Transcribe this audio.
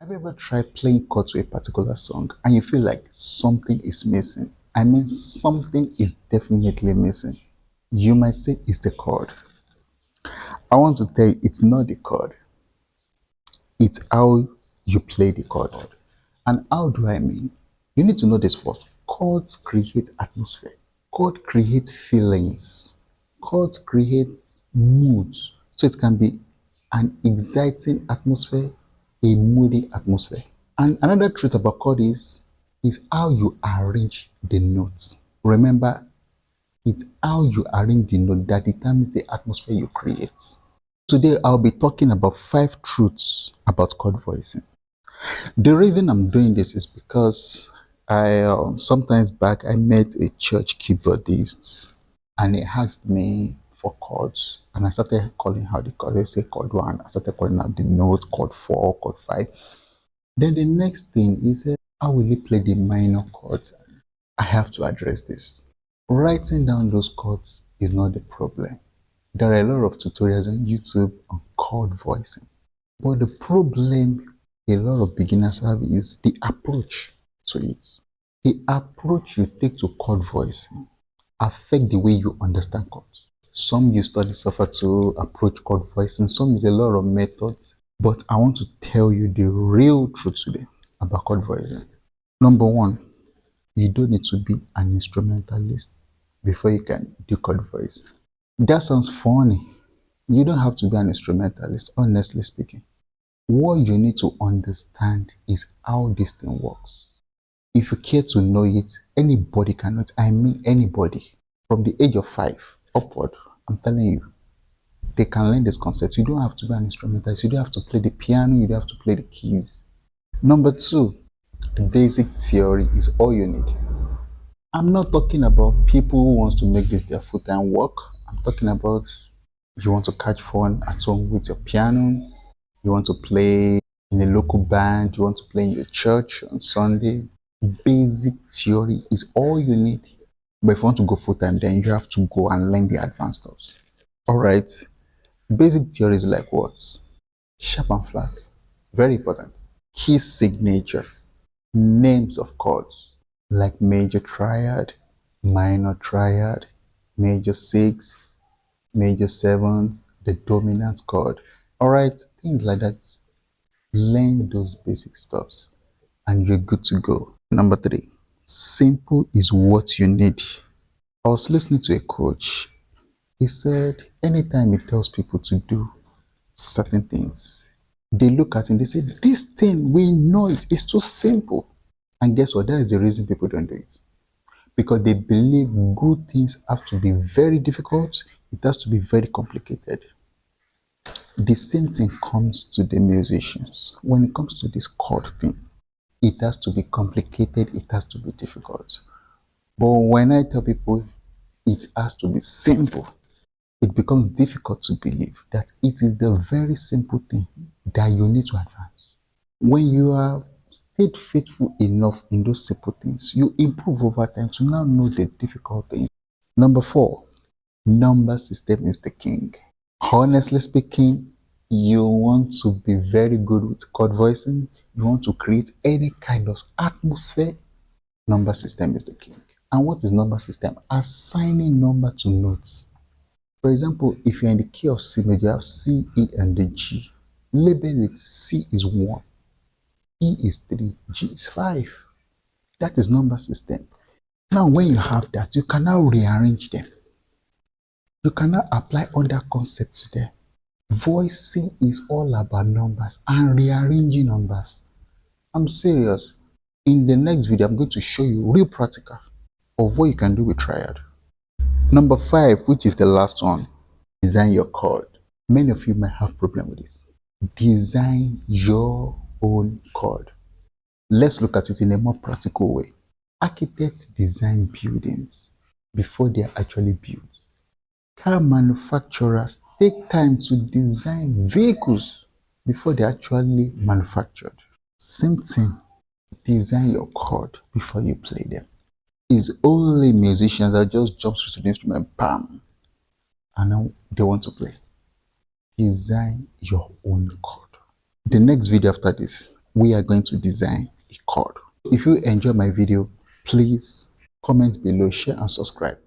Have you ever tried playing chords to a particular song and you feel like something is missing? I mean, something is definitely missing. You might say it's the chord. I want to tell you, it's not the chord. It's how you play the chord. And how do I mean? You need to know this first. Chords create atmosphere. Chord create feelings. Chords create moods. So it can be an exciting atmosphere, a moody atmosphere. And another truth about chord is how you arrange the notes. Remember, it's how you arrange the note that determines the atmosphere you create. Today, I'll be talking about 5 truths about chord voicing. The reason I'm doing this is because I sometimes back I met a church keyboardist and he asked me for chords and I started calling out the chords. They say chord 1, I started calling out the notes, chord 4, chord 5. Then the next thing is how will he play the minor chords? I have to address this. Writing down those chords is not the problem. There are a lot of tutorials on YouTube on chord voicing. But the problem a lot of beginners have is the approach to it. The approach you take to chord voicing affect the way you understand chords. Some use study software to approach chord voicing, some use a lot of methods, but I want to tell you the real truth today about chord voicing. Number one, you don't need to be an instrumentalist before you can do chord voicing. That sounds funny. You don't have to be an instrumentalist, honestly speaking. What you need to understand is how this thing works. If you care to know it, anybody can know it. I mean anybody. From the age of 5 upward, I'm telling you, they can learn this concept. You don't have to be an instrumentalist. You don't have to play the piano. You don't have to play the keys. Number 2, basic theory is all you need. I'm not talking about people who wants to make this their full-time work. I'm talking about you want to catch fun at home with your piano. You want to play in a local band. You want to play in your church on Sunday. Basic theory is all you need. But if you want to go full-time, then you have to go and learn the advanced stuff. All right. Basic theory is like what? Sharp and flat. Very important. Key signature. Names of chords like major triad, minor triad, major 6, major 7th, the dominant chord. All right, things like that. Learn those basic stuffs and you're good to go. Number 3, simple is what you need. I was listening to a coach. He said anytime he tells people to do certain things, they look at him, they say, this thing, we know it, it's too simple. And guess what? That is the reason people don't do it. Because they believe good things have to be very difficult, it has to be very complicated. The same thing comes to the musicians. When it comes to this chord thing, it has to be complicated, it has to be difficult. But when I tell people it has to be simple, it becomes difficult to believe that it is the very simple thing that you need to advance. When you are stayed faithful enough in those simple things, you improve over time to now know the difficult things. Number 4, number system is the king. Honestly speaking, you want to be very good with chord voicing, you want to create any kind of atmosphere, number system is the king. And what is number system? Assigning number to notes. For example, if you're in the key of C major, you have C, E, and the G. Label it. C is 1, E is 3, G is 5. That is number system. Now, when you have that, you can now rearrange them. You can now apply other concepts to them. Voicing is all about numbers and rearranging numbers. I'm serious. In the next video, I'm going to show you real practical of what you can do with triad. Number 5, which is the last one, design your chord. Many of you might have problem with this. Design your own chord. Let's look at it in a more practical way. Architects design buildings before they are actually built. Car manufacturers take time to design vehicles before they are actually manufactured. Same thing, design your chord before you play them. It's only musicians that just jump to the instrument, bam, and now they want to play. Design your own chord. The next video after this, we are going to design a chord. If you enjoy my video, please comment below, share and subscribe.